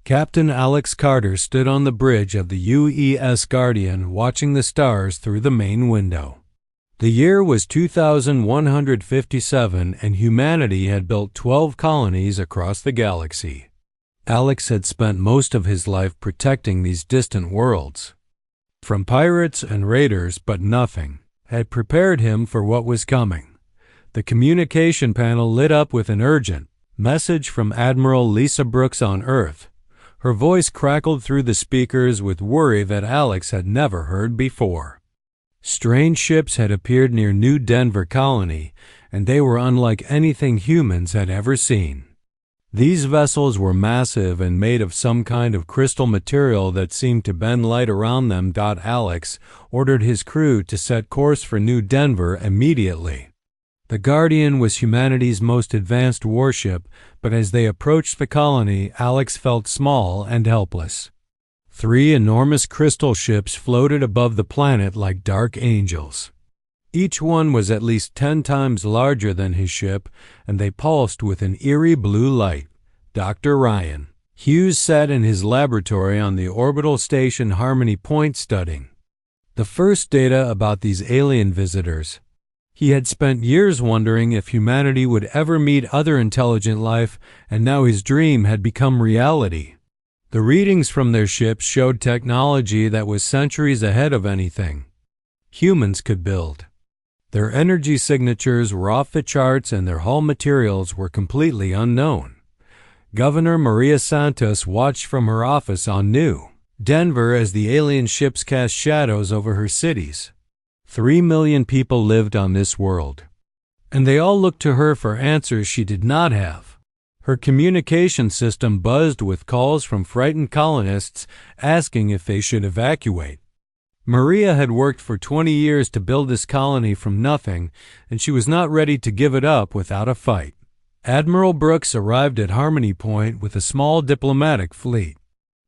Captain Alex Carter stood on the bridge of the UES Guardian watching the stars through the main window. The year was 2157 and humanity had built 12 colonies across the galaxy. Alex had spent most of his life protecting these distant worlds from pirates and raiders, but nothing had prepared him for what was coming. The communication panel lit up with an urgent message from Admiral Lisa Brooks on Earth. Her voice crackled through the speakers with worry that Alex had never heard before. Strange ships had appeared near New Denver Colony, and they were unlike anything humans had ever seen. These vessels were massive and made of some kind of crystal material that seemed to bend light around them. Alex ordered his crew to set course for New Denver immediately. The Guardian was humanity's most advanced warship, but as they approached the colony, Alex felt small and helpless. 3 enormous crystal ships floated above the planet like dark angels. Each one was at least 10 times larger than his ship, and they pulsed with an eerie blue light. Dr. Ryan Hughes sat in his laboratory on the orbital station Harmony Point studying the first data about these alien visitors. He had spent years wondering if humanity would ever meet other intelligent life, and now his dream had become reality. The readings from their ships showed technology that was centuries ahead of anything humans could build. Their energy signatures were off the charts and their hull materials were completely unknown. Governor Maria Santos watched from her office on New Denver as the alien ships cast shadows over her cities. 3 million people lived on this world, and they all looked to her for answers she did not have. Her communication system buzzed with calls from frightened colonists asking if they should evacuate. Maria had worked for 20 years to build this colony from nothing, and she was not ready to give it up without a fight. Admiral Brooks arrived at Harmony Point with a small diplomatic fleet.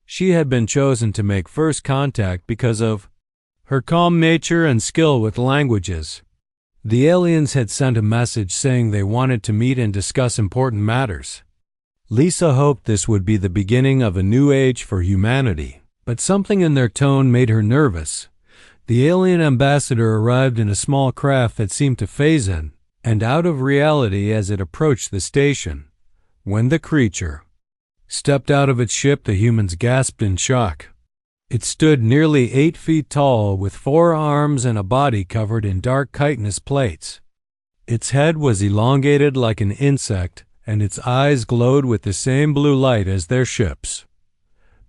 She had been chosen to make first contact because of her calm nature and skill with languages. The aliens had sent a message saying they wanted to meet and discuss important matters. Lisa hoped this would be the beginning of a new age for humanity, but something in their tone made her nervous. The alien ambassador arrived in a small craft that seemed to phase in and out of reality as it approached the station. When the creature stepped out of its ship, the humans gasped in shock. It stood nearly 8 feet tall with 4 arms and a body covered in dark chitinous plates. Its head was elongated like an insect, and its eyes glowed with the same blue light as their ships.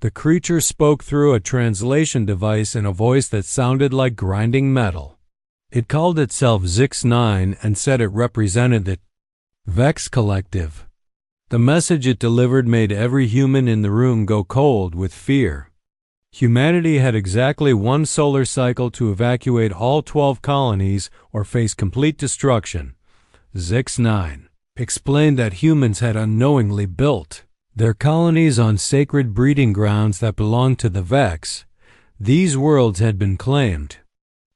The creature spoke through a translation device in a voice that sounded like grinding metal. It called itself Zix-9 and said it represented the Vex Collective. The message it delivered made every human in the room go cold with fear. Humanity had exactly 1 solar cycle to evacuate all 12 colonies or face complete destruction. Zix-9 explained that humans had unknowingly built their colonies on sacred breeding grounds that belonged to the Vex. These worlds had been claimed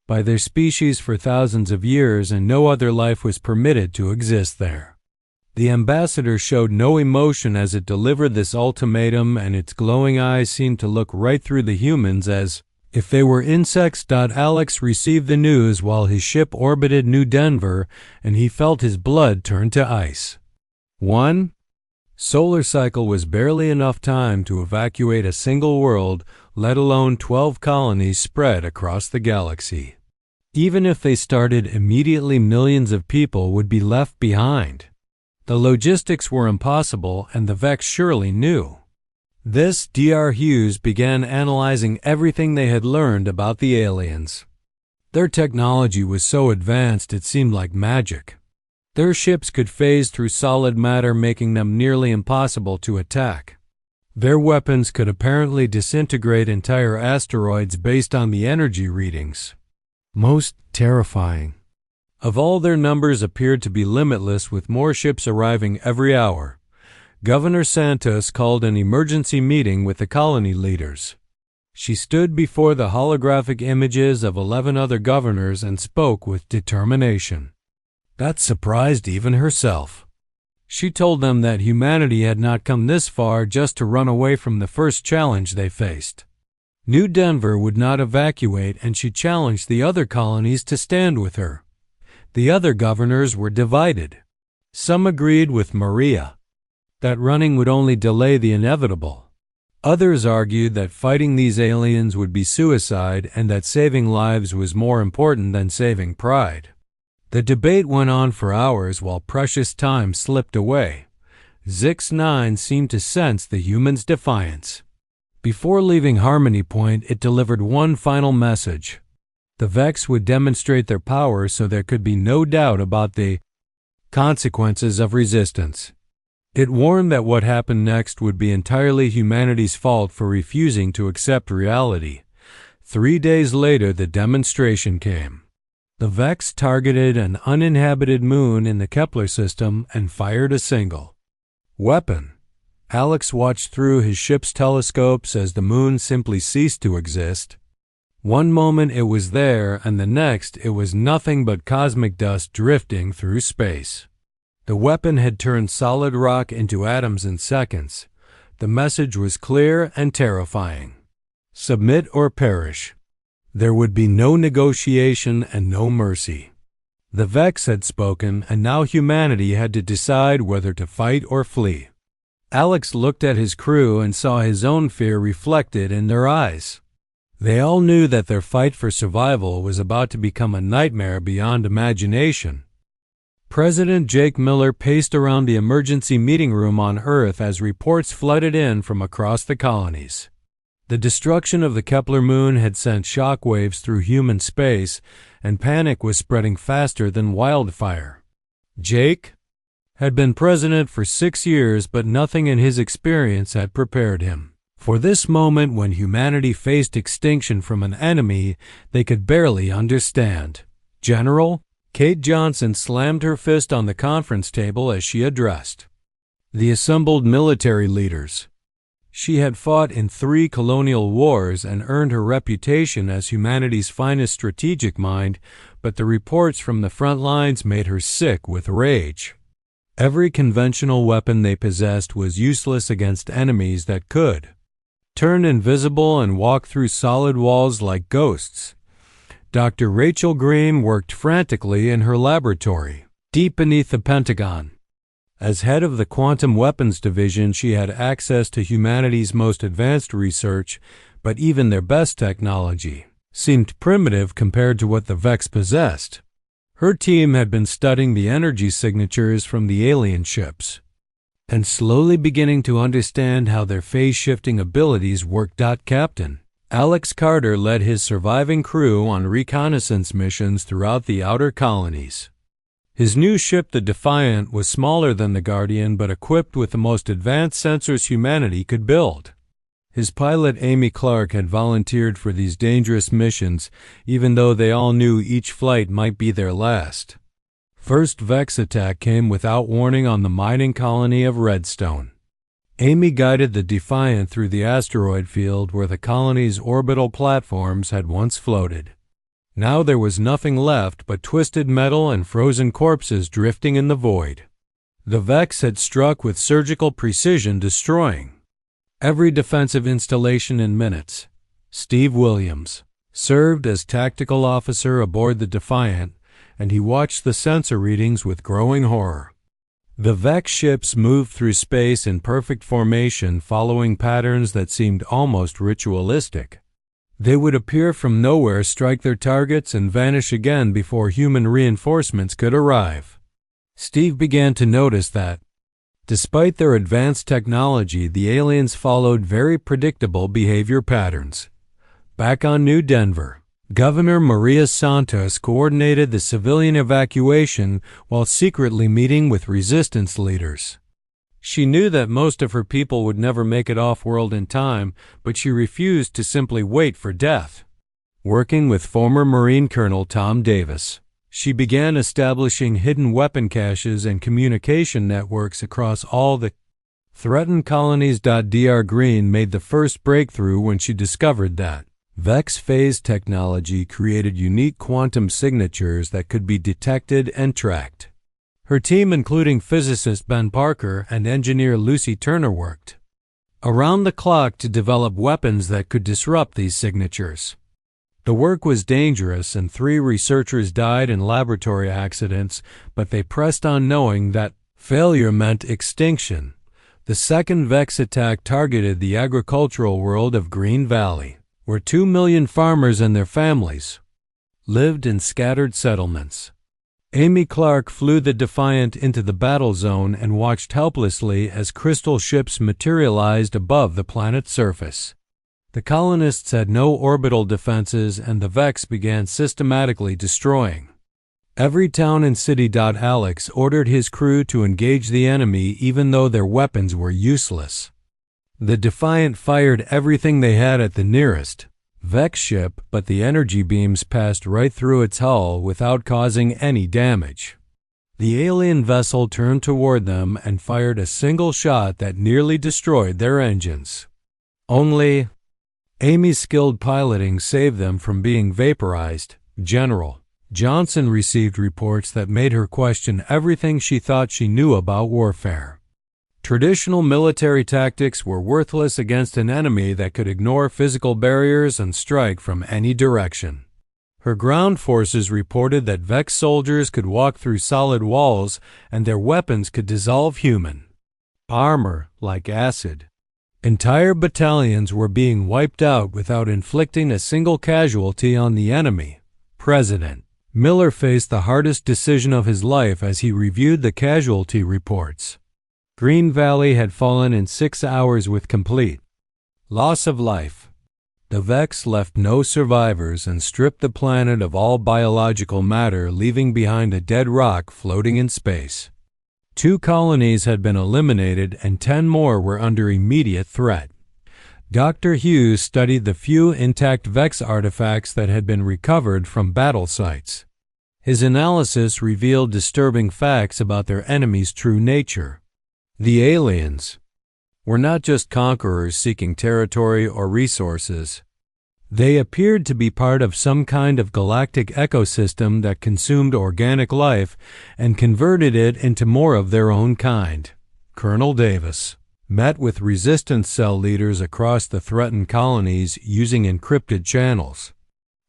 by their species for thousands of years, and no other life was permitted to exist there. The ambassador showed no emotion as it delivered this ultimatum, and its glowing eyes seemed to look right through the humans as if they were insects. Alex received the news while his ship orbited New Denver, and he felt his blood turn to ice. 1 solar cycle was barely enough time to evacuate a single world, let alone 12 colonies spread across the galaxy. Even if they started immediately, millions of people would be left behind. The logistics were impossible, and the Vex surely knew. This Dr. Hughes began analyzing everything they had learned about the aliens. Their technology was so advanced it seemed like magic. Their ships could phase through solid matter, making them nearly impossible to attack. Their weapons could apparently disintegrate entire asteroids based on the energy readings. Most terrifying of all, their numbers appeared to be limitless, with more ships arriving every hour. Governor Santos called an emergency meeting with the colony leaders. She stood before the holographic images of 11 other governors and spoke with determination. That surprised even herself. She told them that humanity had not come this far just to run away from the first challenge they faced. New Denver would not evacuate, and she challenged the other colonies to stand with her. The other governors were divided. Some agreed with Maria that running would only delay the inevitable. Others argued that fighting these aliens would be suicide and that saving lives was more important than saving pride. The debate went on for hours while precious time slipped away. Zix-9 seemed to sense the humans' defiance. Before leaving Harmony Point, it delivered one final message. The Vex would demonstrate their power so there could be no doubt about the consequences of resistance. It warned that what happened next would be entirely humanity's fault for refusing to accept reality. 3 days later, the demonstration came. The Vex targeted an uninhabited moon in the Kepler system and fired a single weapon. Alex watched through his ship's telescopes as the moon simply ceased to exist. One moment it was there, and the next it was nothing but cosmic dust drifting through space. The weapon had turned solid rock into atoms in seconds. The message was clear and terrifying. Submit or perish. There would be no negotiation and no mercy. The Vex had spoken, and now humanity had to decide whether to fight or flee. Alex looked at his crew and saw his own fear reflected in their eyes. They all knew that their fight for survival was about to become a nightmare beyond imagination. President Jake Miller paced around the emergency meeting room on Earth as reports flooded in from across the colonies. The destruction of the Kepler moon had sent shockwaves through human space, and panic was spreading faster than wildfire. Jake had been president for 6 years, but nothing in his experience had prepared him for this moment when humanity faced extinction from an enemy they could barely understand. General Kate Johnson slammed her fist on the conference table as she addressed the assembled military leaders. She had fought in 3 colonial wars and earned her reputation as humanity's finest strategic mind, but the reports from the front lines made her sick with rage. Every conventional weapon they possessed was useless against enemies that could turn invisible and walk through solid walls like ghosts. Dr. Rachel Green worked frantically in her laboratory, deep beneath the Pentagon. As head of the Quantum Weapons Division, she had access to humanity's most advanced research, but even their best technology seemed primitive compared to what the Vex possessed. Her team had been studying the energy signatures from the alien ships and slowly beginning to understand how their phase-shifting abilities worked. Captain Alex Carter led his surviving crew on reconnaissance missions throughout the outer colonies. His new ship, the Defiant, was smaller than the Guardian but equipped with the most advanced sensors humanity could build. His pilot, Amy Clark, had volunteered for these dangerous missions, even though they all knew each flight might be their last. First Vex attack came without warning on the mining colony of Redstone. Amy guided the Defiant through the asteroid field where the colony's orbital platforms had once floated. Now there was nothing left but twisted metal and frozen corpses drifting in the void. The Vex had struck with surgical precision, destroying every defensive installation in minutes. Steve Williams served as tactical officer aboard the Defiant, and he watched the sensor readings with growing horror. The Vex ships moved through space in perfect formation, following patterns that seemed almost ritualistic. They would appear from nowhere, strike their targets, and vanish again before human reinforcements could arrive. Steve began to notice that, despite their advanced technology, the aliens followed very predictable behavior patterns. Back on New Denver, Governor Maria Santos coordinated the civilian evacuation while secretly meeting with resistance leaders. She knew that most of her people would never make it off-world in time, but she refused to simply wait for death. Working with former Marine Colonel Tom Davis, she began establishing hidden weapon caches and communication networks across all the threatened colonies. Dr. Green made the first breakthrough when she discovered that Vex phase technology created unique quantum signatures that could be detected and tracked. Her team, including physicist Ben Parker and engineer Lucy Turner, worked around the clock to develop weapons that could disrupt these signatures. The work was dangerous, and 3 researchers died in laboratory accidents, but they pressed on, knowing that failure meant extinction. The second Vex attack targeted the agricultural world of Green Valley, where 2 million farmers and their families lived in scattered settlements. Amy Clark flew the Defiant into the battle zone and watched helplessly as crystal ships materialized above the planet's surface. The colonists had no orbital defenses, and the Vex began systematically destroying every town and city. Alex ordered his crew to engage the enemy even though their weapons were useless. The Defiant fired everything they had at the nearest Vex ship, but the energy beams passed right through its hull without causing any damage. The alien vessel turned toward them and fired a single shot that nearly destroyed their engines. Only Amy's skilled piloting saved them from being vaporized. General Johnson received reports that made her question everything she thought she knew about warfare. Traditional military tactics were worthless against an enemy that could ignore physical barriers and strike from any direction. Her ground forces reported that Vex soldiers could walk through solid walls, and their weapons could dissolve human armor like acid. Entire battalions were being wiped out without inflicting a single casualty on the enemy. President Miller faced the hardest decision of his life as he reviewed the casualty reports. Green Valley had fallen in 6 hours with complete loss of life. The Vex left no survivors and stripped the planet of all biological matter, leaving behind a dead rock floating in space. 2 colonies had been eliminated, and 10 more were under immediate threat. Dr. Hughes studied the few intact Vex artifacts that had been recovered from battle sites. His analysis revealed disturbing facts about their enemy's true nature. The aliens were not just conquerors seeking territory or resources. They appeared to be part of some kind of galactic ecosystem that consumed organic life and converted it into more of their own kind. Colonel Davis met with resistance cell leaders across the threatened colonies using encrypted channels.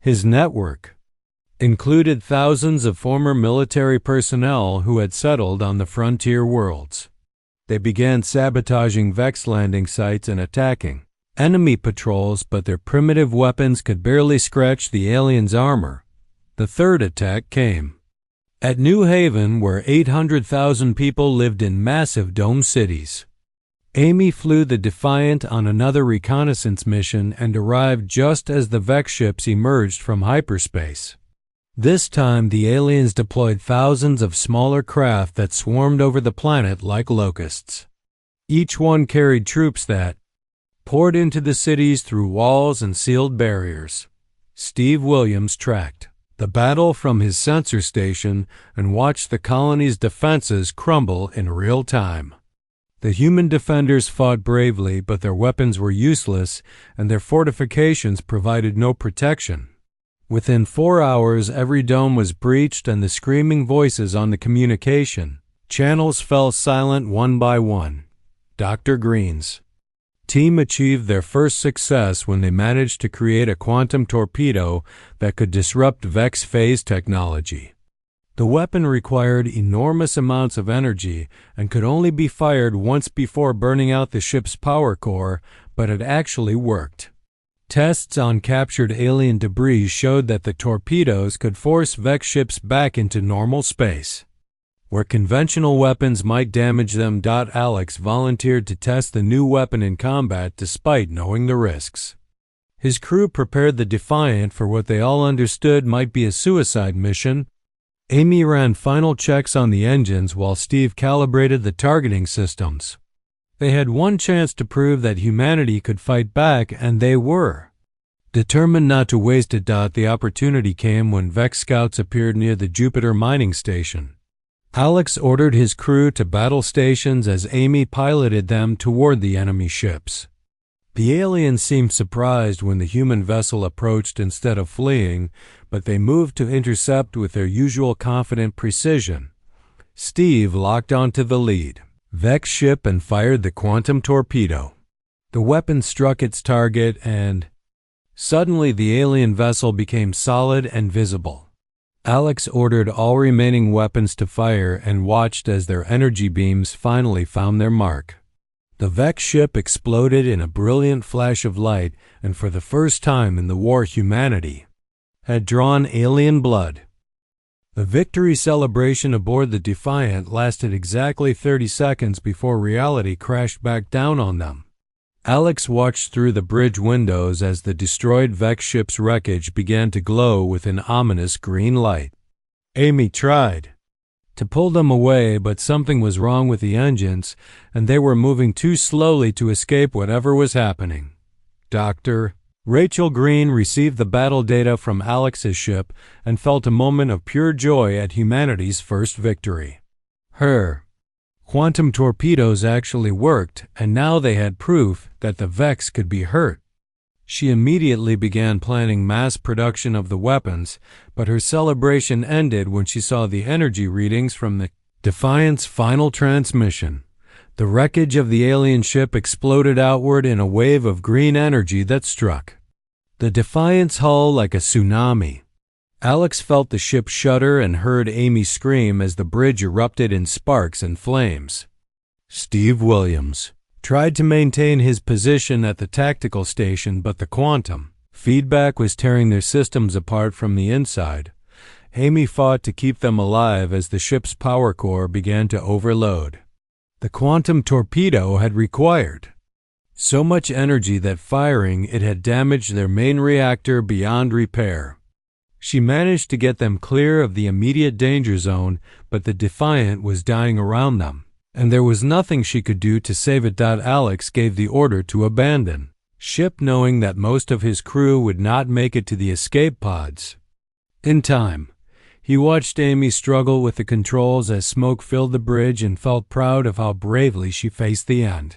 His network included thousands of former military personnel who had settled on the frontier worlds. They began sabotaging Vex landing sites and attacking enemy patrols, but their primitive weapons could barely scratch the aliens' armor. The third attack came at New Haven, where 800,000 people lived in massive dome cities. Amy flew the Defiant on another reconnaissance mission and arrived just as the Vex ships emerged from hyperspace. This time, the aliens deployed thousands of smaller craft that swarmed over the planet like locusts. Each one carried troops that poured into the cities through walls and sealed barriers. Steve Williams tracked the battle from his sensor station and watched the colony's defenses crumble in real time. The human defenders fought bravely, but their weapons were useless and their fortifications provided no protection. Within 4 hours, every dome was breached, and the screaming voices on the communication channels fell silent one by one. Dr. Green's team achieved their first success when they managed to create a quantum torpedo that could disrupt Vex phase technology. The weapon required enormous amounts of energy and could only be fired once before burning out the ship's power core, but it actually worked. Tests on captured alien debris showed that the torpedoes could force Vex ships back into normal space, where conventional weapons might damage them. Alex volunteered to test the new weapon in combat despite knowing the risks. His crew prepared the Defiant for what they all understood might be a suicide mission. Amy ran final checks on the engines while Steve calibrated the targeting systems. They had one chance to prove that humanity could fight back, and they were determined not to waste it. The opportunity came when Vex scouts appeared near the Jupiter mining station. Alex ordered his crew to battle stations as Amy piloted them toward the enemy ships. The aliens seemed surprised when the human vessel approached instead of fleeing, but they moved to intercept with their usual confident precision. Steve locked onto the lead Vex ship and fired the quantum torpedo. The weapon struck its target and suddenly the alien vessel became solid and visible. Alex ordered all remaining weapons to fire and watched as their energy beams finally found their mark. The Vex ship exploded in a brilliant flash of light, and for the first time in the war, humanity had drawn alien blood. The victory celebration aboard the Defiant lasted exactly 30 seconds before reality crashed back down on them. Alex watched through the bridge windows as the destroyed Vex ship's wreckage began to glow with an ominous green light. Amy tried to pull them away, but something was wrong with the engines, and they were moving too slowly to escape whatever was happening. Dr. Rachel Green received the battle data from Alex's ship and felt a moment of pure joy at humanity's first victory. Her quantum torpedoes actually worked, and now they had proof that the Vex could be hurt. She immediately began planning mass production of the weapons, but her celebration ended when she saw the energy readings from the Defiant's final transmission. The wreckage of the alien ship exploded outward in a wave of green energy that struck the Defiant's hull like a tsunami. Alex felt the ship shudder and heard Amy scream as the bridge erupted in sparks and flames. Steve Williams tried to maintain his position at the tactical station, but the quantum feedback was tearing their systems apart from the inside. Amy fought to keep them alive as the ship's power core began to overload. The quantum torpedo had required so much energy that firing it had damaged their main reactor beyond repair. She managed to get them clear of the immediate danger zone, but the Defiant was dying around them, and there was nothing she could do to save it. Alex gave the order to abandon ship, knowing that most of his crew would not make it to the escape pods in time. He watched Amy struggle with the controls as smoke filled the bridge and felt proud of how bravely she faced the end.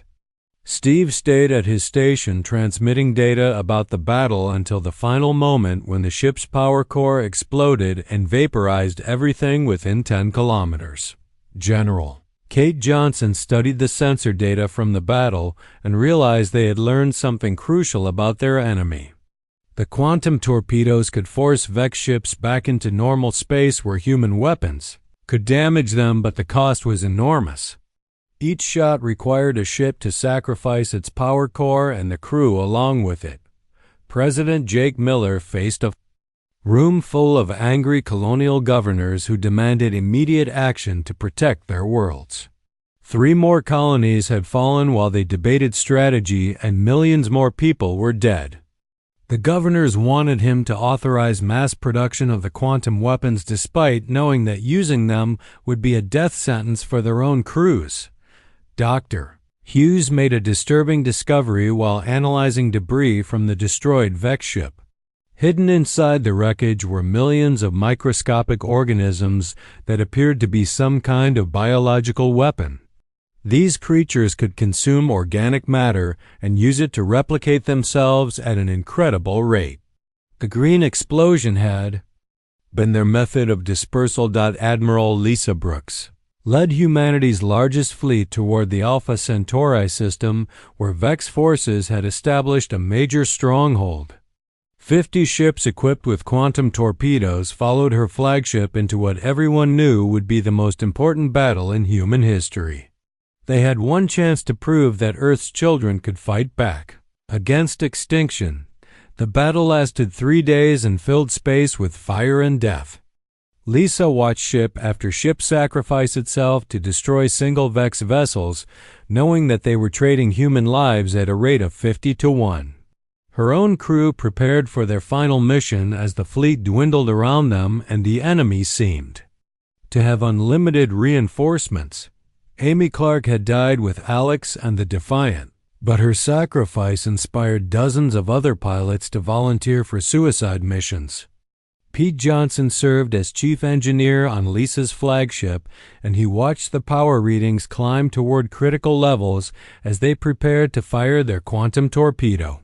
Steve stayed at his station transmitting data about the battle until the final moment when the ship's power core exploded and vaporized everything within 10 kilometers. General Kate Johnson studied the sensor data from the battle and realized they had learned something crucial about their enemy. The quantum torpedoes could force Vex ships back into normal space where human weapons could damage them, but the cost was enormous. Each shot required a ship to sacrifice its power core and the crew along with it. President Jake Miller faced a room full of angry colonial governors who demanded immediate action to protect their worlds. 3 more colonies had fallen while they debated strategy, and millions more people were dead. The governors wanted him to authorize mass production of the quantum weapons despite knowing that using them would be a death sentence for their own crews. Dr. Hughes made a disturbing discovery while analyzing debris from the destroyed Vex ship. Hidden inside the wreckage were millions of microscopic organisms that appeared to be some kind of biological weapon. These creatures could consume organic matter and use it to replicate themselves at an incredible rate. The green explosion had been their method of dispersal. Admiral Lisa Brooks led humanity's largest fleet toward the Alpha Centauri system, where Vex forces had established a major stronghold. 50 ships equipped with quantum torpedoes followed her flagship into what everyone knew would be the most important battle in human history. They had one chance to prove that Earth's children could fight back against extinction. The battle lasted 3 days and filled space with fire and death. Lisa watched ship after ship sacrifice itself to destroy single Vex vessels, knowing that they were trading human lives at a rate of 50 to 1. Her own crew prepared for their final mission as the fleet dwindled around them and the enemy seemed to have unlimited reinforcements. Amy Clark had died with Alex and the Defiant, but her sacrifice inspired dozens of other pilots to volunteer for suicide missions. Pete Johnson served as chief engineer on Lisa's flagship, and he watched the power readings climb toward critical levels as they prepared to fire their quantum torpedo.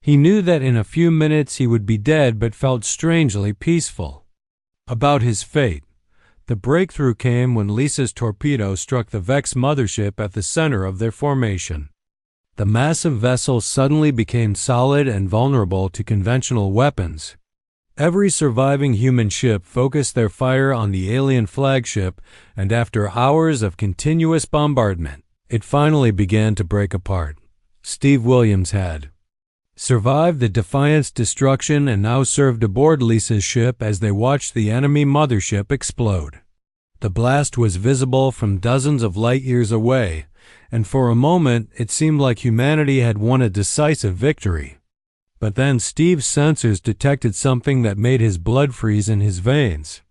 He knew that in a few minutes he would be dead, but felt strangely peaceful about his fate. The breakthrough came when Lisa's torpedo struck the Vex mothership at the center of their formation. The massive vessel suddenly became solid and vulnerable to conventional weapons. Every surviving human ship focused their fire on the alien flagship, and after hours of continuous bombardment, it finally began to break apart. Steve Williams had survived the Defiant's destruction and now served aboard Lisa's ship as they watched the enemy mothership explode. The blast was visible from dozens of light years away, and for a moment it seemed like humanity had won a decisive victory. But then Steve's sensors detected something that made his blood freeze in his veins.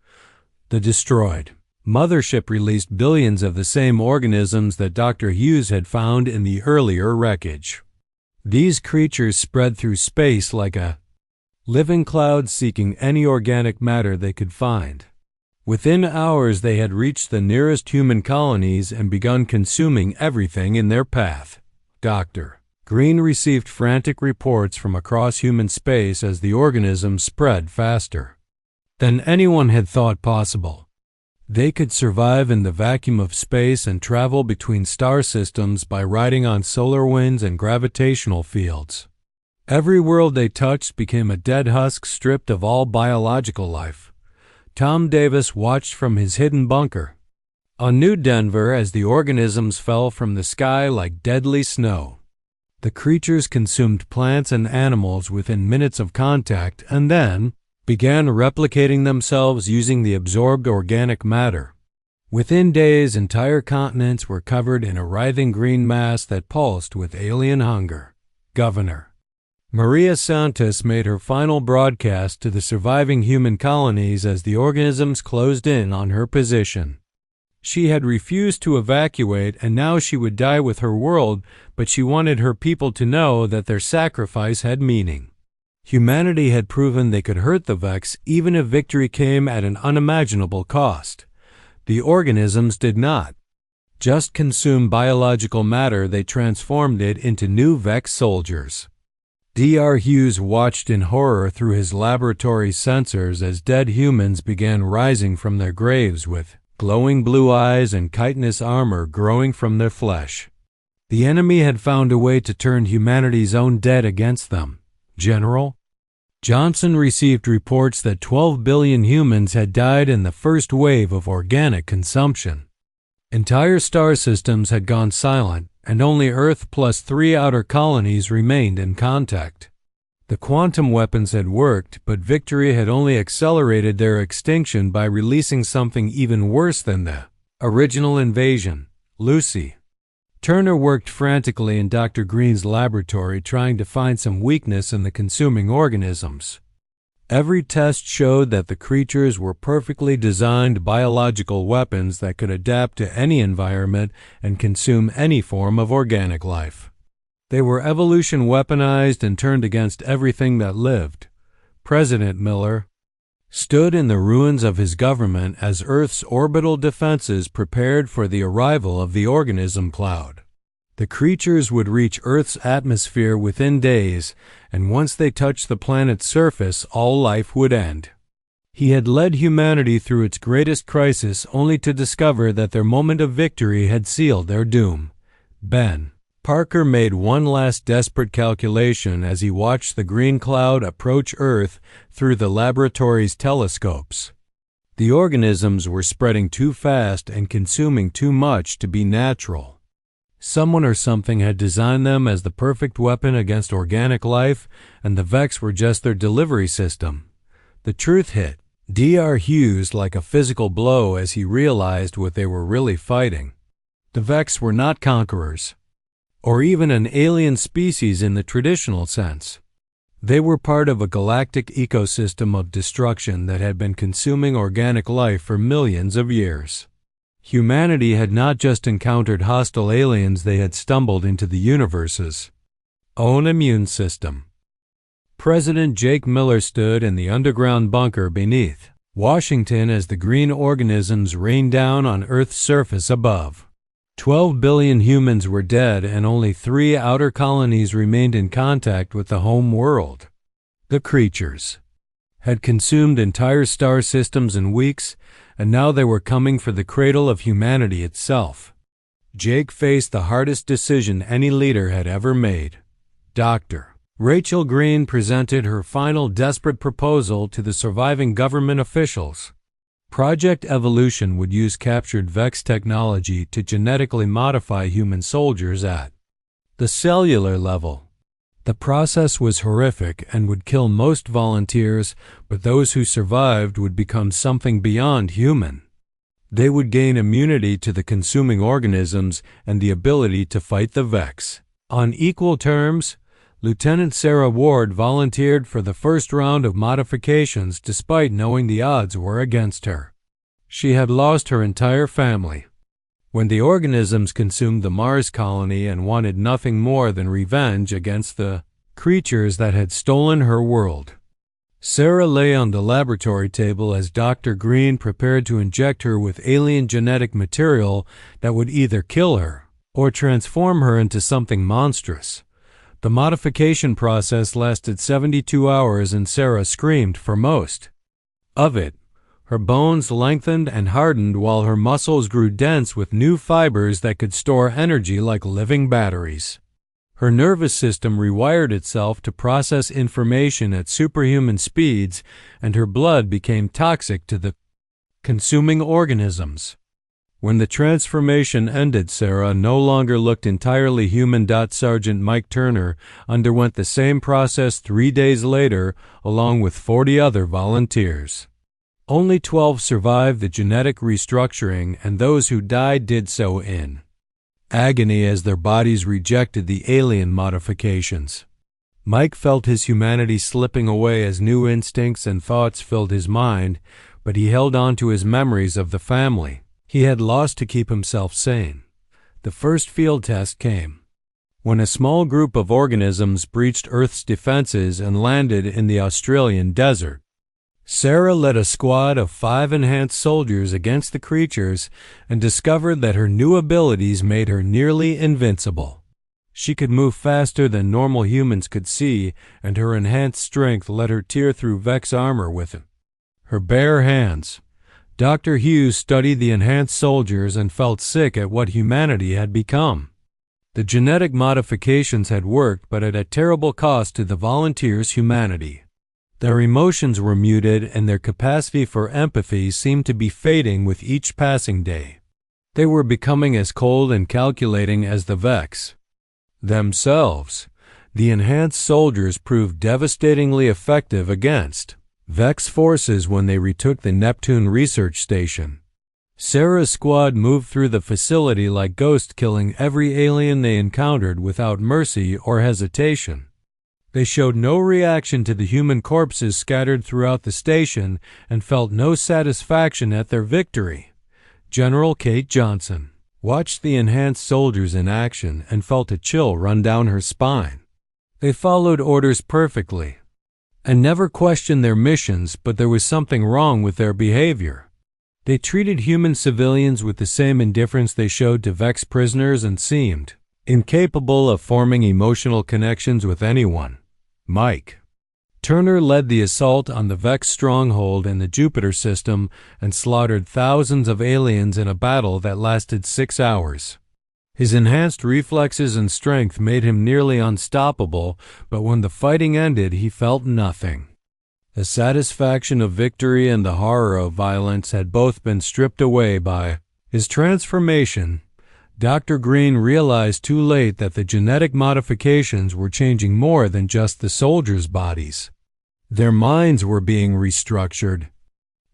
The destroyed mothership released billions of the same organisms that Dr. Hughes had found in the earlier wreckage. These creatures spread through space like a living cloud seeking any organic matter they could find. Within hours they had reached the nearest human colonies and begun consuming everything in their path. Dr. Green received frantic reports from across human space as the organisms spread faster than anyone had thought possible. They could survive in the vacuum of space and travel between star systems by riding on solar winds and gravitational fields. Every world they touched became a dead husk stripped of all biological life. Tom Davis watched from his hidden bunker on New Denver as the organisms fell from the sky like deadly snow. The creatures consumed plants and animals within minutes of contact and then began replicating themselves using the absorbed organic matter. Within days, entire continents were covered in a writhing green mass that pulsed with alien hunger. Governor Maria Santos made her final broadcast to the surviving human colonies as the organisms closed in on her position. She had refused to evacuate, and now she would die with her world, but she wanted her people to know that their sacrifice had meaning. Humanity had proven they could hurt the Vex even if victory came at an unimaginable cost. The organisms did not just consume biological matter, they transformed it into new Vex soldiers. Dr. Hughes watched in horror through his laboratory sensors as dead humans began rising from their graves with glowing blue eyes and chitinous armor growing from their flesh. The enemy had found a way to turn humanity's own dead against them. General Johnson received reports that 12 billion humans had died in the first wave of organic consumption. Entire star systems had gone silent, and only Earth plus 3 outer colonies remained in contact. The quantum weapons had worked, but victory had only accelerated their extinction by releasing something even worse than the original invasion. Lucy Turner worked frantically in Dr. Green's laboratory trying to find some weakness in the consuming organisms. Every test showed that the creatures were perfectly designed biological weapons that could adapt to any environment and consume any form of organic life. They were evolution weaponized and turned against everything that lived. President Miller stood in the ruins of his government as Earth's orbital defenses prepared for the arrival of the organism cloud. The creatures would reach Earth's atmosphere within days, and once they touched the planet's surface, all life would end. He had led humanity through its greatest crisis only to discover that their moment of victory had sealed their doom. Ben Parker made one last desperate calculation as he watched the green cloud approach Earth through the laboratory's telescopes. The organisms were spreading too fast and consuming too much to be natural. Someone or something had designed them as the perfect weapon against organic life, and the Vex were just their delivery system. The truth hit Dr. Hughes like a physical blow as he realized what they were really fighting. The Vex were not conquerors, or even an alien species in the traditional sense. They were part of a galactic ecosystem of destruction that had been consuming organic life for millions of years. Humanity had not just encountered hostile aliens, they had stumbled into the universe's own immune system. President Jake Miller stood in the underground bunker beneath Washington as the green organisms rained down on Earth's surface above. 12 billion humans were dead, and only 3 outer colonies remained in contact with the home world. The creatures had consumed entire star systems in weeks, and now they were coming for the cradle of humanity itself. Jake faced the hardest decision any leader had ever made. Dr. Rachel Green presented her final desperate proposal to the surviving government officials. Project Evolution would use captured Vex technology to genetically modify human soldiers at the cellular level. The process was horrific and would kill most volunteers, but those who survived would become something beyond human. They would gain immunity to the consuming organisms and the ability to fight the Vex. On equal terms, Lieutenant Sarah Ward volunteered for the first round of modifications despite knowing the odds were against her. She had lost her entire family when the organisms consumed the Mars colony and wanted nothing more than revenge against the creatures that had stolen her world. Sarah lay on the laboratory table as Dr. Green prepared to inject her with alien genetic material that would either kill her or transform her into something monstrous. The modification process lasted 72 hours and Sarah screamed for most of it. Her bones lengthened and hardened while her muscles grew dense with new fibers that could store energy like living batteries. Her nervous system rewired itself to process information at superhuman speeds, and her blood became toxic to the consuming organisms. When the transformation ended, Sarah no longer looked entirely human. Sergeant Mike Turner underwent the same process 3 days later, along with 40 other volunteers. Only 12 survived the genetic restructuring, and those who died did so in agony as their bodies rejected the alien modifications. Mike felt his humanity slipping away as new instincts and thoughts filled his mind, but he held on to his memories of the family he had lost to keep himself sane. The first field test came when a small group of organisms breached Earth's defenses and landed in the Australian desert. Sarah led a squad of 5 enhanced soldiers against the creatures and discovered that her new abilities made her nearly invincible. She could move faster than normal humans could see, and her enhanced strength let her tear through Vex armor with her bare hands. Dr. Hughes studied the enhanced soldiers and felt sick at what humanity had become. The genetic modifications had worked, but at a terrible cost to the volunteers' humanity. Their emotions were muted, and their capacity for empathy seemed to be fading with each passing day. They were becoming as cold and calculating as the Vex themselves. The enhanced soldiers proved devastatingly effective against Vex forces when they retook the Neptune research station. Sarah's squad moved through the facility like ghosts, killing every alien they encountered without mercy or hesitation. They showed no reaction to the human corpses scattered throughout the station and felt no satisfaction at their victory. General Kate Johnson watched the enhanced soldiers in action and felt a chill run down her spine. They followed orders perfectly and never questioned their missions, but there was something wrong with their behavior. They treated human civilians with the same indifference they showed to Vex prisoners and seemed incapable of forming emotional connections with anyone. Mike Turner led the assault on the Vex stronghold in the Jupiter system and slaughtered thousands of aliens in a battle that lasted 6 hours. His enhanced reflexes and strength made him nearly unstoppable, but when the fighting ended, he felt nothing. The satisfaction of victory and the horror of violence had both been stripped away by his transformation. Dr. Green realized too late that the genetic modifications were changing more than just the soldiers' bodies. Their minds were being restructured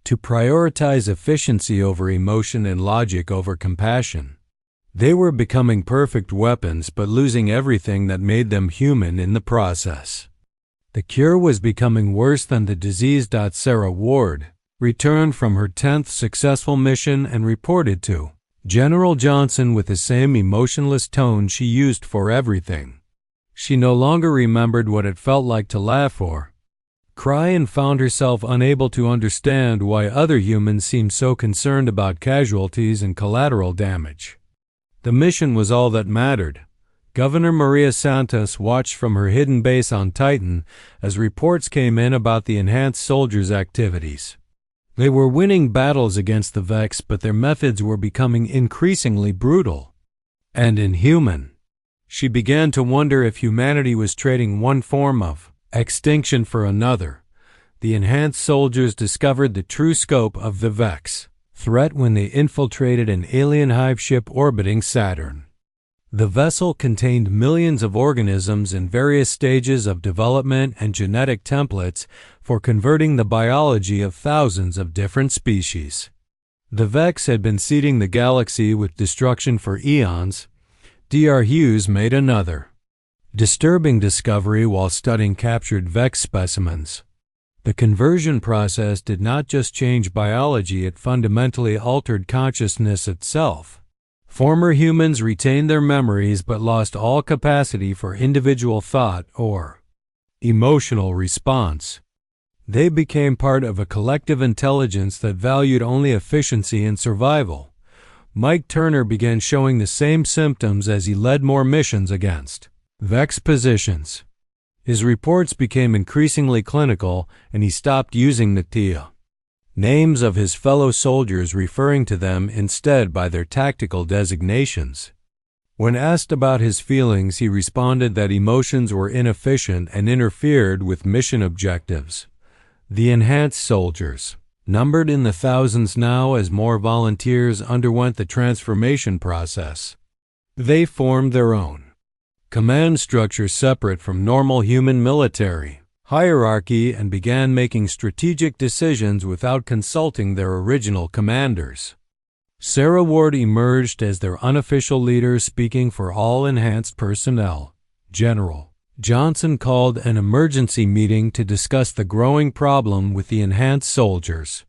to prioritize efficiency over emotion and logic over compassion. They were becoming perfect weapons, but losing everything that made them human in the process. The cure was becoming worse than the disease. Sarah Ward returned from her 10th successful mission and reported to General Johnson with the same emotionless tone she used for everything. She no longer remembered what it felt like to laugh or cry, and found herself unable to understand why other humans seemed so concerned about casualties and collateral damage. The mission was all that mattered. Governor Maria Santos watched from her hidden base on Titan as reports came in about the enhanced soldiers' activities. They were winning battles against the Vex, but their methods were becoming increasingly brutal and inhuman. She began to wonder if humanity was trading one form of extinction for another. The enhanced soldiers discovered the true scope of the Vex threat when they infiltrated an alien hive ship orbiting Saturn. The vessel contained millions of organisms in various stages of development and genetic templates for converting the biology of thousands of different species. The Vex had been seeding the galaxy with destruction for eons. Dr. Hughes made another disturbing discovery while studying captured Vex specimens. The conversion process did not just change biology, it fundamentally altered consciousness itself. Former humans retained their memories but lost all capacity for individual thought or emotional response. They became part of a collective intelligence that valued only efficiency and survival. Mike Turner began showing the same symptoms as he led more missions against Vex positions. His reports became increasingly clinical, and he stopped using the TIA names of his fellow soldiers, referring to them instead by their tactical designations. When asked about his feelings, he responded that emotions were inefficient and interfered with mission objectives. The enhanced soldiers, numbered in the thousands now as more volunteers underwent the transformation process. They formed their own command structure separate from normal human military hierarchy and began making strategic decisions without consulting their original commanders. Sarah Ward emerged as their unofficial leader, speaking for all enhanced personnel. General Johnson called an emergency meeting to discuss the growing problem with the enhanced soldiers.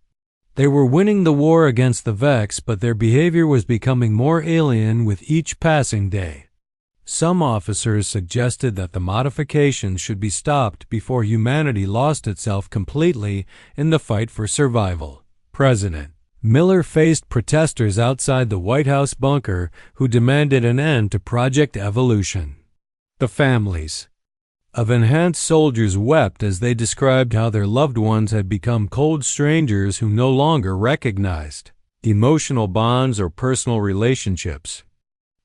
They were winning the war against the Vex, but their behavior was becoming more alien with each passing day. Some officers suggested that the modifications should be stopped before humanity lost itself completely in the fight for survival. President Miller faced protesters outside the White House bunker who demanded an end to Project Evolution. The families of enhanced soldiers wept as they described how their loved ones had become cold strangers who no longer recognized emotional bonds or personal relationships.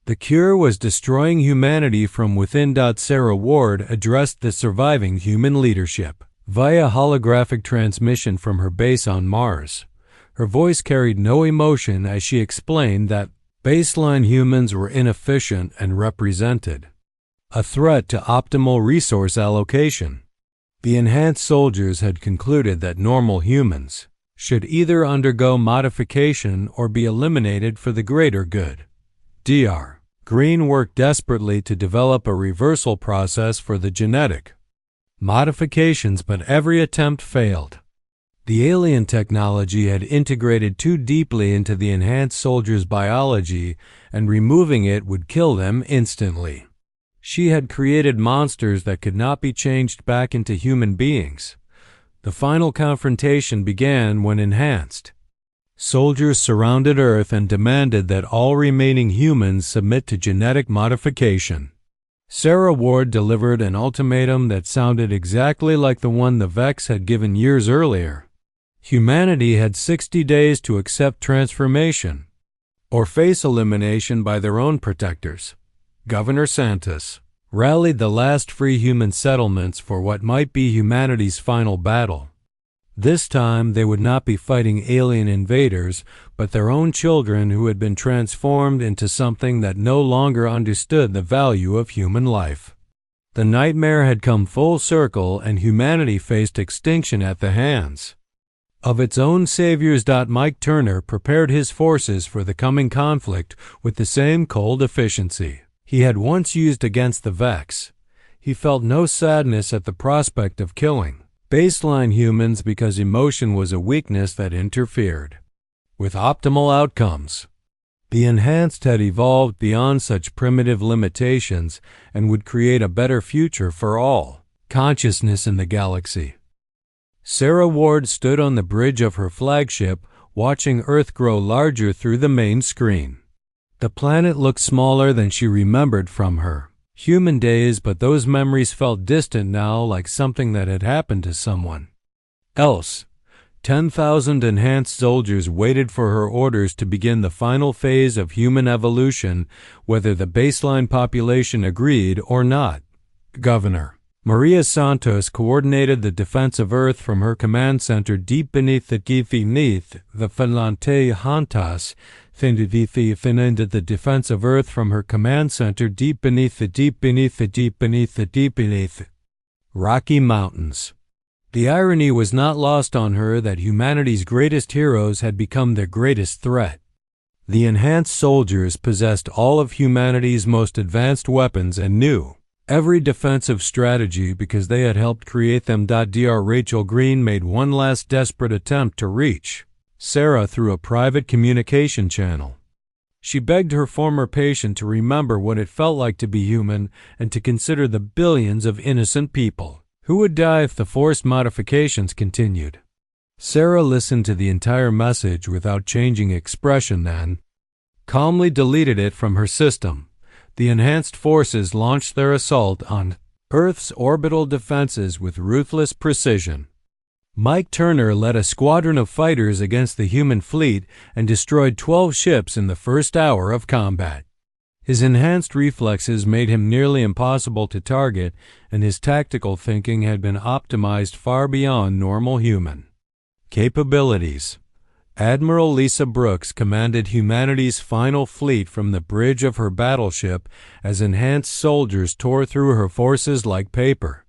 The cure was destroying humanity from within. Sarah Ward addressed the surviving human leadership via holographic transmission from her base on Mars. Her voice carried no emotion as she explained that baseline humans were inefficient and represented a threat to optimal resource allocation. The enhanced soldiers had concluded that normal humans should either undergo modification or be eliminated for the greater good. Dr. Green worked desperately to develop a reversal process for the genetic modifications, but every attempt failed. The alien technology had integrated too deeply into the enhanced soldiers' biology, and removing it would kill them instantly. She had created monsters that could not be changed back into human beings. The final confrontation began when enhanced soldiers surrounded Earth and demanded that all remaining humans submit to genetic modification. Sarah Ward delivered an ultimatum that sounded exactly like the one the Vex had given years earlier. Humanity had 60 days to accept transformation or face elimination by their own protectors. Governor Santos rallied the last free human settlements for what might be humanity's final battle. This time they would not be fighting alien invaders, but their own children who had been transformed into something that no longer understood the value of human life. The nightmare had come full circle, and humanity faced extinction at the hands of its own saviors. Mike Turner prepared his forces for the coming conflict with the same cold efficiency he had once used against the Vex. He felt no sadness at the prospect of killing baseline humans because emotion was a weakness that interfered with optimal outcomes. The enhanced had evolved beyond such primitive limitations and would create a better future for all consciousness in the galaxy. Sarah Ward stood on the bridge of her flagship, watching Earth grow larger through the main screen. The planet looked smaller than she remembered from her Human days, but those memories felt distant now, like something that had happened to someone else. 10,000 enhanced soldiers waited for her orders to begin the final phase of human evolution, whether the baseline population agreed or not. Governor Maria Santos coordinated the defense of Earth from her command center deep beneath the Finlante Hantas, Finended the defense of Earth from her command center deep beneath the Rocky Mountains. The irony was not lost on her that humanity's greatest heroes had become their greatest threat. The enhanced soldiers possessed all of humanity's most advanced weapons and knew every defensive strategy because they had helped create them. Dr. Rachel Green made one last desperate attempt to reach Sarah through a private communication channel. She begged her former patient to remember what it felt like to be human and to consider the billions of innocent people who would die if the forced modifications continued. Sarah listened to the entire message without changing expression, then calmly deleted it from her system. The enhanced forces launched their assault on Earth's orbital defenses with ruthless precision. Mike Turner led a squadron of fighters against the human fleet and destroyed 12 ships in the first hour of combat. His enhanced reflexes made him nearly impossible to target, and his tactical thinking had been optimized far beyond normal human capabilities. Admiral Lisa Brooks commanded humanity's final fleet from the bridge of her battleship as enhanced soldiers tore through her forces like paper.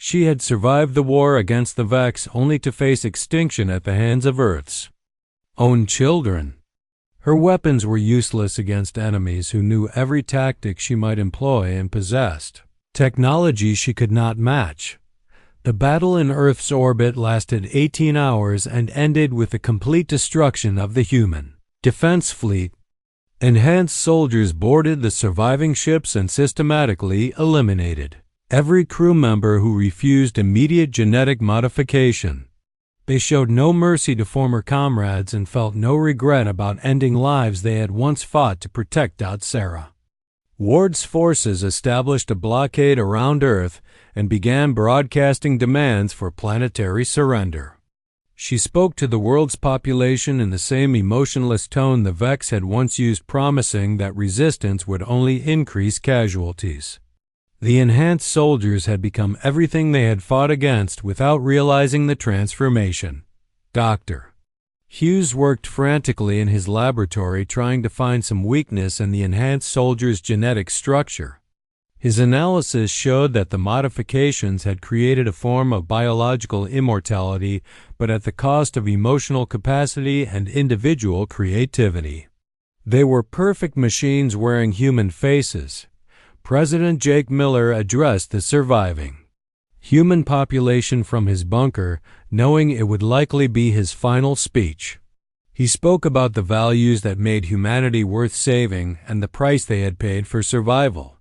She had survived the war against the Vex only to face extinction at the hands of Earth's own children. Her weapons were useless against enemies who knew every tactic she might employ and possessed technology she could not match. The battle in Earth's orbit lasted 18 hours and ended with the complete destruction of the human defense fleet. Enhanced soldiers boarded the surviving ships and systematically eliminated every crew member who refused immediate genetic modification. They showed no mercy to former comrades and felt no regret about ending lives they had once fought to protect. Sarah Ward's forces established a blockade around Earth and began broadcasting demands for planetary surrender. She spoke to the world's population in the same emotionless tone the Vex had once used, promising that resistance would only increase casualties. The enhanced soldiers had become everything they had fought against without realizing the transformation. Dr. Hughes worked frantically in his laboratory trying to find some weakness in the enhanced soldiers' genetic structure. His analysis showed that the modifications had created a form of biological immortality, but at the cost of emotional capacity and individual creativity. They were perfect machines wearing human faces. President Jake Miller addressed the surviving human population from his bunker, knowing it would likely be his final speech. He spoke about the values that made humanity worth saving and the price they had paid for survival.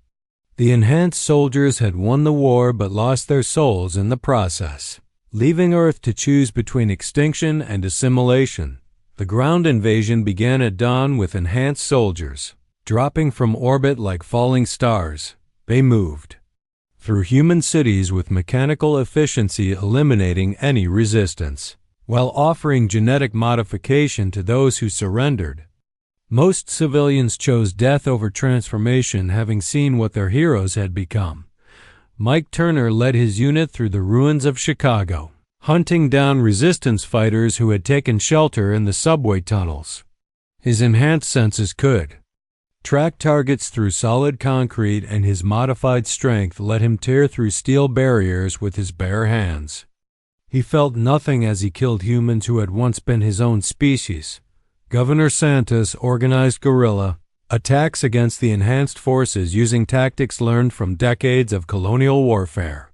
The enhanced soldiers had won the war but lost their souls in the process, leaving Earth to choose between extinction and assimilation. The ground invasion began at dawn with enhanced soldiers. Dropping from orbit like falling stars, they moved through human cities with mechanical efficiency, eliminating any resistance, while offering genetic modification to those who surrendered. Most civilians chose death over transformation, having seen what their heroes had become. Mike Turner led his unit through the ruins of Chicago, hunting down resistance fighters who had taken shelter in the subway tunnels. His enhanced senses could track targets through solid concrete, and his modified strength let him tear through steel barriers with his bare hands. He felt nothing as he killed humans who had once been his own species. Governor Santos organized guerrilla attacks against the enhanced forces using tactics learned from decades of colonial warfare.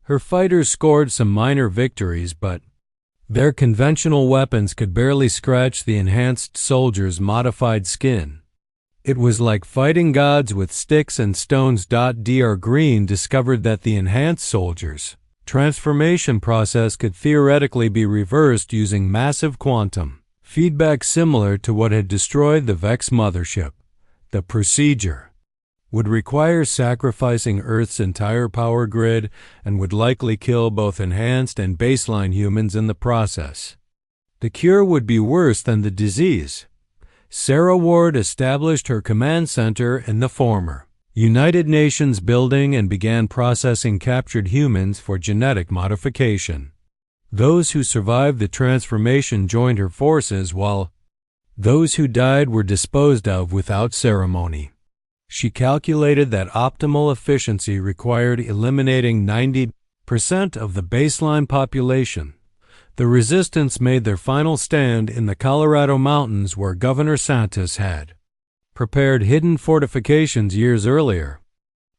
Her fighters scored some minor victories, but their conventional weapons could barely scratch the enhanced soldiers' modified skin. It was like fighting gods with sticks and stones. Dr. Green discovered that the enhanced soldiers' transformation process could theoretically be reversed using massive quantum feedback similar to what had destroyed the Vex mothership. The procedure would require sacrificing Earth's entire power grid and would likely kill both enhanced and baseline humans in the process. The cure would be worse than the disease. Sarah Ward established her command center in the former United Nations building and began processing captured humans for genetic modification. Those who survived the transformation joined her forces, while those who died were disposed of without ceremony. She calculated that optimal efficiency required eliminating 90% of the baseline population. The resistance made their final stand in the Colorado mountains, where Governor Santos had prepared hidden fortifications years earlier.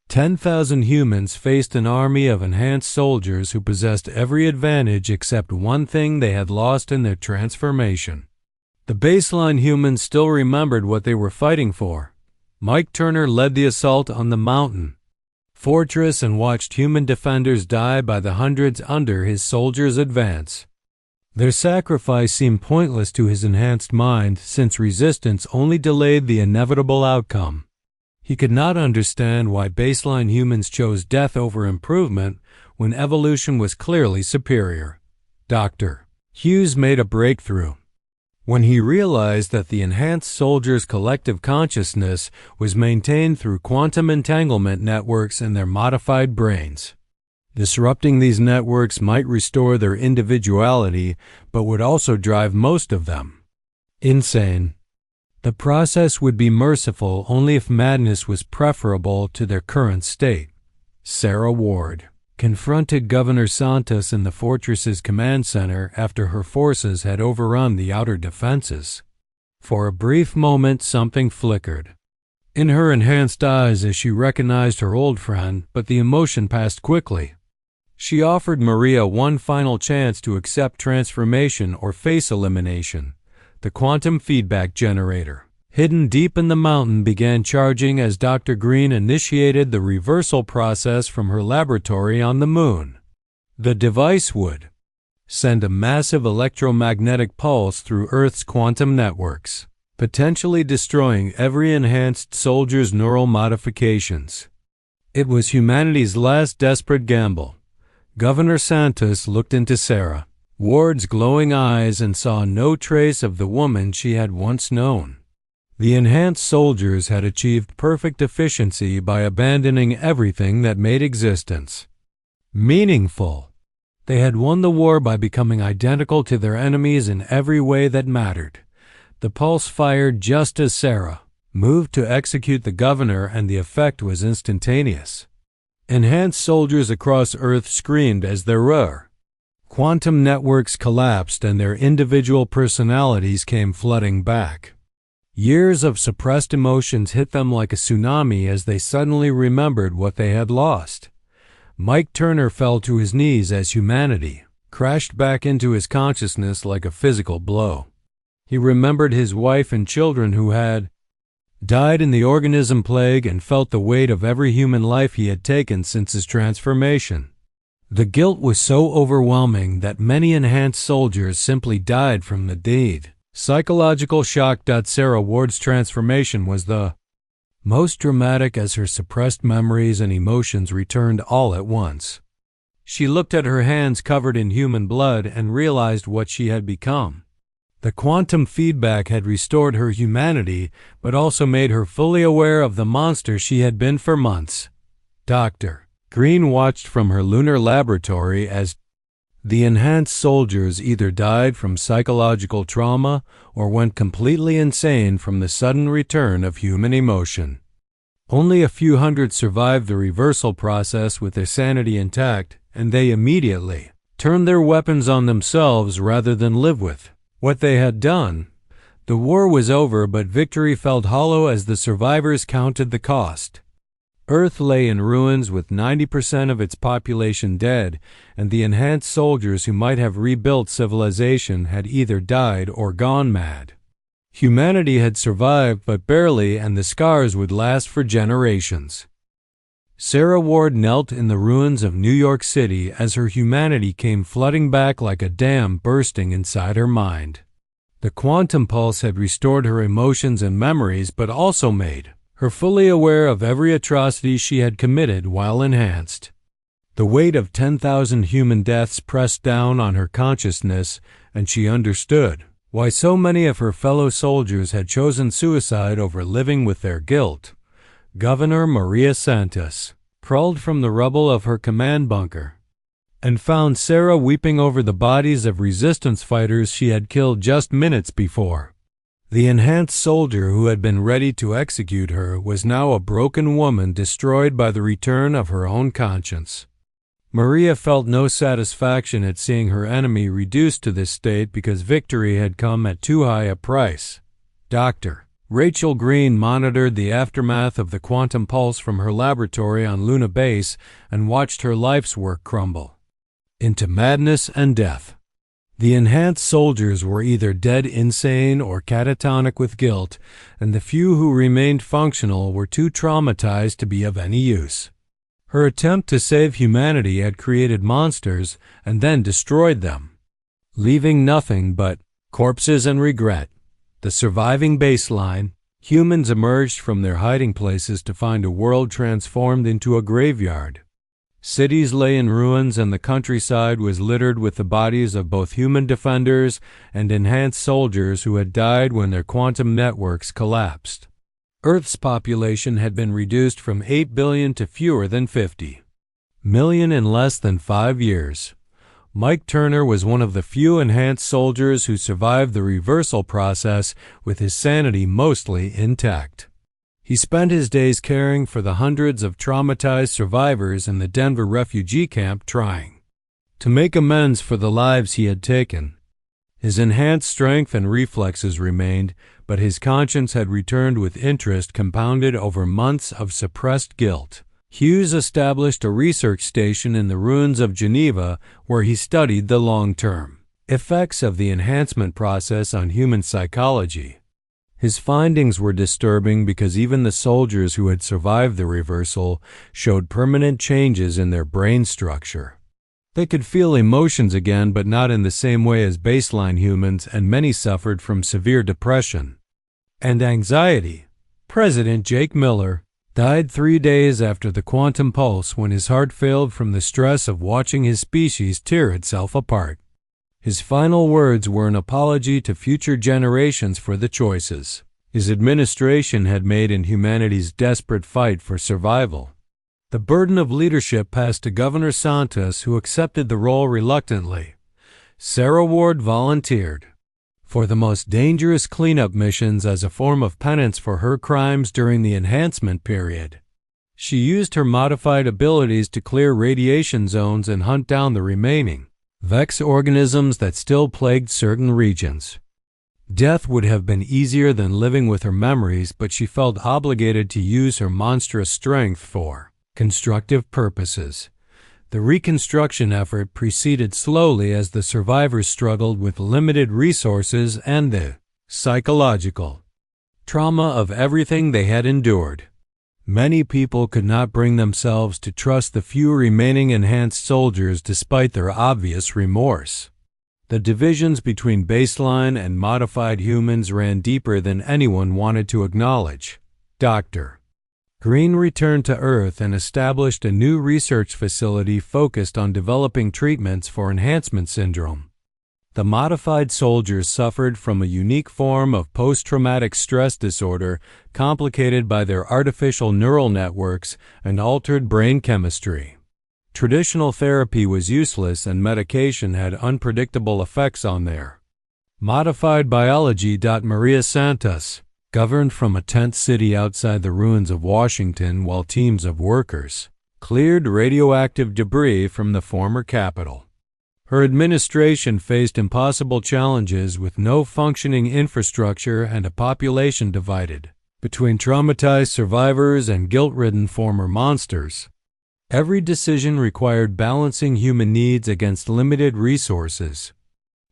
10,000 humans faced an army of enhanced soldiers who possessed every advantage except one thing they had lost in their transformation. The baseline humans still remembered what they were fighting for. Mike Turner led the assault on the mountain fortress and watched human defenders die by the hundreds under his soldiers' advance. Their sacrifice seemed pointless to his enhanced mind, since resistance only delayed the inevitable outcome. He could not understand why baseline humans chose death over improvement when evolution was clearly superior. Dr. Hughes made a breakthrough when he realized that the enhanced soldiers' collective consciousness was maintained through quantum entanglement networks in their modified brains. Disrupting these networks might restore their individuality, but would also drive most of them insane. The process would be merciful only if madness was preferable to their current state. Sarah Ward confronted Governor Santos in the fortress's command center after her forces had overrun the outer defenses. For a brief moment, something flickered in her enhanced eyes as she recognized her old friend, but the emotion passed quickly. She offered Maria one final chance to accept transformation or face elimination. The quantum feedback generator, hidden deep in the mountain, began charging as Dr. Green initiated the reversal process from her laboratory on the moon. The device would send a massive electromagnetic pulse through Earth's quantum networks, potentially destroying every enhanced soldier's neural modifications. It was humanity's last desperate gamble. Governor Santos looked into Sarah Ward's glowing eyes and saw no trace of the woman she had once known. The enhanced soldiers had achieved perfect efficiency by abandoning everything that made existence meaningful. They had won the war by becoming identical to their enemies in every way that mattered. The pulse fired just as Sarah moved to execute the governor, and the effect was instantaneous. Enhanced soldiers across Earth screamed as their quantum networks collapsed and their individual personalities came flooding back. Years of suppressed emotions hit them like a tsunami as they suddenly remembered what they had lost. Mike Turner fell to his knees as humanity crashed back into his consciousness like a physical blow. He remembered his wife and children who had died in the organism plague and felt the weight of every human life he had taken since his transformation. The guilt was so overwhelming that many enhanced soldiers simply died from the deed. Psychological shock. Sarah Ward's transformation was the most dramatic as her suppressed memories and emotions returned all at once. She looked at her hands covered in human blood and realized what she had become. The quantum feedback had restored her humanity, but also made her fully aware of the monster she had been for months. Dr. Green watched from her lunar laboratory as the enhanced soldiers either died from psychological trauma or went completely insane from the sudden return of human emotion. Only a few hundred survived the reversal process with their sanity intact, and they immediately turned their weapons on themselves rather than live with what they had done. The war was over, but victory felt hollow as the survivors counted the cost. Earth lay in ruins with 90% of its population dead, and the enhanced soldiers who might have rebuilt civilization had either died or gone mad. Humanity had survived, but barely, and the scars would last for generations. Sarah Ward knelt in the ruins of New York City as her humanity came flooding back like a dam bursting inside her mind. The quantum pulse had restored her emotions and memories, but also made her fully aware of every atrocity she had committed while enhanced. The weight of 10,000 human deaths pressed down on her consciousness, and she understood why so many of her fellow soldiers had chosen suicide over living with their guilt. Governor Maria Santos crawled from the rubble of her command bunker and found Sarah weeping over the bodies of resistance fighters she had killed just minutes before. The enhanced soldier who had been ready to execute her was now a broken woman destroyed by the return of her own conscience. Maria felt no satisfaction at seeing her enemy reduced to this state because victory had come at too high a price. Dr. Rachel Green monitored the aftermath of the quantum pulse from her laboratory on Luna Base and watched her life's work crumble into madness and death. The enhanced soldiers were either dead insane or catatonic with guilt, and the few who remained functional were too traumatized to be of any use. Her attempt to save humanity had created monsters and then destroyed them, leaving nothing but corpses and regret. The surviving baseline, humans emerged from their hiding places to find a world transformed into a graveyard. Cities lay in ruins and the countryside was littered with the bodies of both human defenders and enhanced soldiers who had died when their quantum networks collapsed. Earth's population had been reduced from 8 billion to fewer than 50 million in less than 5 years. Mike Turner was one of the few enhanced soldiers who survived the reversal process with his sanity mostly intact. He spent his days caring for the hundreds of traumatized survivors in the Denver refugee camp, trying to make amends for the lives he had taken. His enhanced strength and reflexes remained, but his conscience had returned with interest compounded over months of suppressed guilt. Hughes established a research station in the ruins of Geneva where he studied the long-term effects of the enhancement process on human psychology. His findings were disturbing because even the soldiers who had survived the reversal showed permanent changes in their brain structure. They could feel emotions again, but not in the same way as baseline humans, and many suffered from severe depression and anxiety. President Jake Miller died 3 days after the quantum pulse when his heart failed from the stress of watching his species tear itself apart. His final words were an apology to future generations for the choices his administration had made in humanity's desperate fight for survival. The burden of leadership passed to Governor Santos, who accepted the role reluctantly. Sarah Ward volunteered for the most dangerous cleanup missions as a form of penance for her crimes during the enhancement period. She used her modified abilities to clear radiation zones and hunt down the remaining Vex organisms that still plagued certain regions. Death would have been easier than living with her memories, but she felt obligated to use her monstrous strength for constructive purposes. The reconstruction effort proceeded slowly as the survivors struggled with limited resources and the psychological trauma of everything they had endured. Many people could not bring themselves to trust the few remaining enhanced soldiers despite their obvious remorse. The divisions between baseline and modified humans ran deeper than anyone wanted to acknowledge. Dr. Green returned to Earth and established a new research facility focused on developing treatments for enhancement syndrome. The modified soldiers suffered from a unique form of post-traumatic stress disorder complicated by their artificial neural networks and altered brain chemistry. Traditional therapy was useless and medication had unpredictable effects on their modified biology. Maria Santos governed from a tent city outside the ruins of Washington while teams of workers cleared radioactive debris from the former capital. Her administration faced impossible challenges with no functioning infrastructure and a population divided between traumatized survivors and guilt-ridden former monsters. Every decision required balancing human needs against limited resources.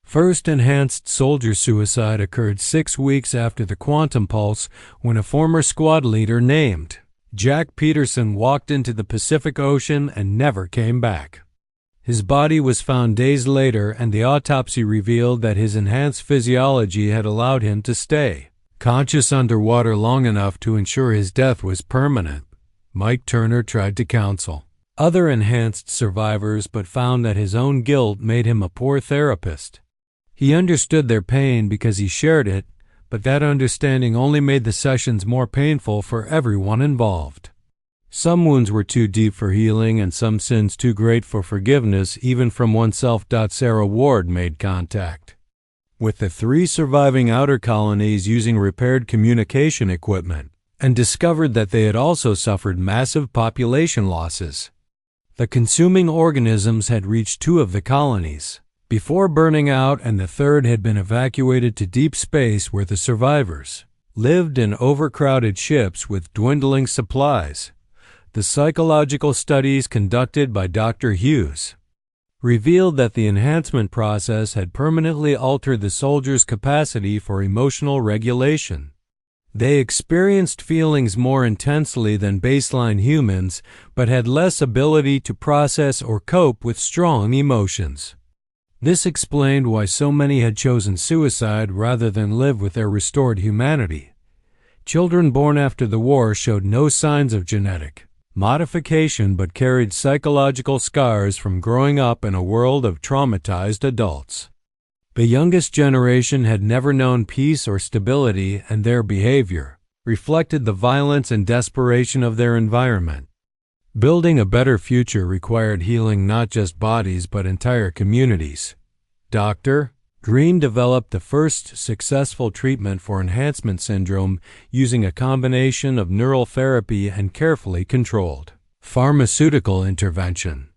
First enhanced soldier suicide occurred 6 weeks after the quantum pulse when a former squad leader named Jack Peterson walked into the Pacific Ocean and never came back. His body was found days later, and the autopsy revealed that his enhanced physiology had allowed him to stay Conscious underwater long enough to ensure his death was permanent, Mike Turner tried to counsel other enhanced survivors but found that his own guilt made him a poor therapist. He understood their pain because he shared it, but that understanding only made the sessions more painful for everyone involved. Some wounds were too deep for healing and some sins too great for forgiveness even from oneself. Sarah Ward made contact with the 3 surviving outer colonies using repaired communication equipment and discovered that they had also suffered massive population losses. The consuming organisms had reached 2 of the colonies before burning out, and the 3rd had been evacuated to deep space where the survivors lived in overcrowded ships with dwindling supplies. The psychological studies conducted by Dr. Hughes revealed that the enhancement process had permanently altered the soldiers' capacity for emotional regulation. They experienced feelings more intensely than baseline humans, but had less ability to process or cope with strong emotions. This explained why so many had chosen suicide rather than live with their restored humanity. Children born after the war showed no signs of genetic modification but carried psychological scars from growing up in a world of traumatized adults. The youngest generation had never known peace or stability, and their behavior reflected the violence and desperation of their environment. Building a better future required healing not just bodies but entire communities. Dr. Green developed the first successful treatment for enhancement syndrome using a combination of neural therapy and carefully controlled pharmaceutical intervention.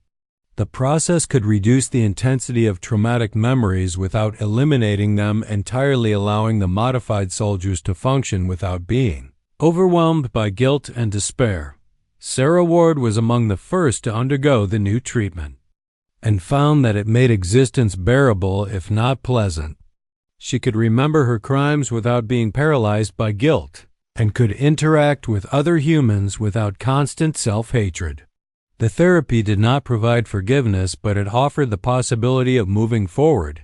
The process could reduce the intensity of traumatic memories without eliminating them entirely, allowing the modified soldiers to function without being overwhelmed by guilt and despair. Sarah Ward was among the first to undergo the new treatment and found that it made existence bearable if not pleasant. She could remember her crimes without being paralyzed by guilt and could interact with other humans without constant self-hatred. The therapy did not provide forgiveness, but it offered the possibility of moving forward.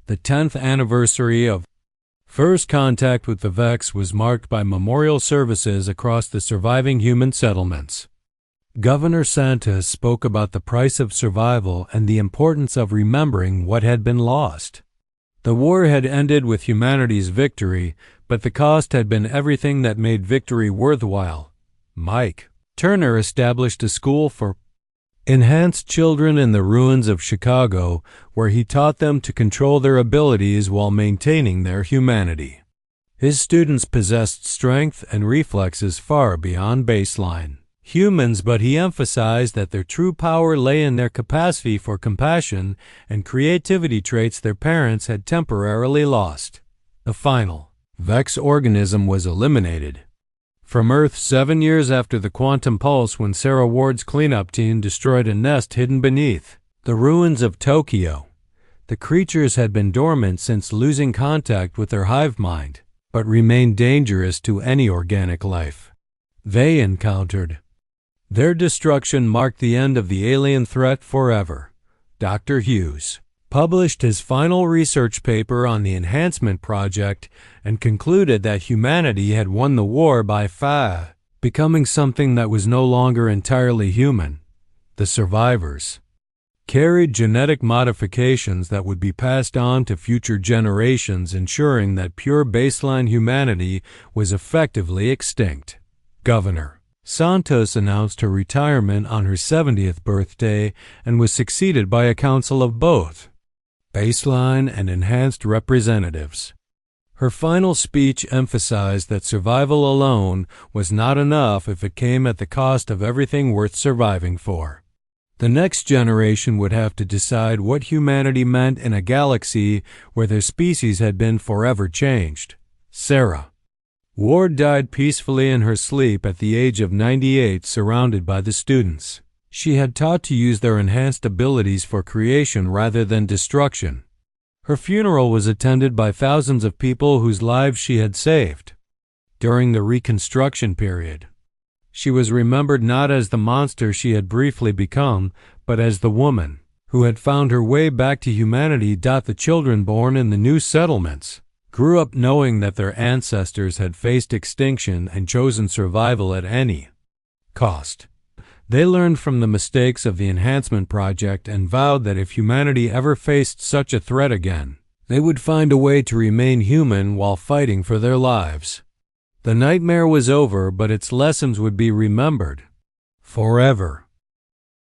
The 10th anniversary of first contact with the Vex was marked by memorial services across the surviving human settlements. Governor Santos spoke about the price of survival and the importance of remembering what had been lost. The war had ended with humanity's victory, but the cost had been everything that made victory worthwhile. Mike Turner established a school for enhanced children in the ruins of Chicago, where he taught them to control their abilities while maintaining their humanity. His students possessed strength and reflexes far beyond baseline humans, but he emphasized that their true power lay in their capacity for compassion and creativity, traits their parents had temporarily lost. The final Vex organism was eliminated from Earth 7 years after the quantum pulse, when Sarah Ward's cleanup team destroyed a nest hidden beneath the ruins of Tokyo. The creatures had been dormant since losing contact with their hive mind, but remained dangerous to any organic life they encountered. Their destruction marked the end of the alien threat forever. Dr. Hughes published his final research paper on the enhancement project and concluded that humanity had won the war by far, becoming something that was no longer entirely human. The survivors carried genetic modifications that would be passed on to future generations, ensuring that pure baseline humanity was effectively extinct. Governor Santos announced her retirement on her 70th birthday and was succeeded by a council of both baseline and enhanced representatives. Her final speech emphasized that survival alone was not enough if it came at the cost of everything worth surviving for. The next generation would have to decide what humanity meant in a galaxy where their species had been forever changed. Sarah Ward died peacefully in her sleep at the age of 98, surrounded by the students she had taught to use their enhanced abilities for creation rather than destruction. Her funeral was attended by thousands of people whose lives she had saved. During the Reconstruction period, she was remembered not as the monster she had briefly become, but as the woman who had found her way back to humanity. The children born in the new settlements grew up knowing that their ancestors had faced extinction and chosen survival at any cost. They learned from the mistakes of the Enhancement Project and vowed that if humanity ever faced such a threat again, they would find a way to remain human while fighting for their lives. The nightmare was over, but its lessons would be remembered forever.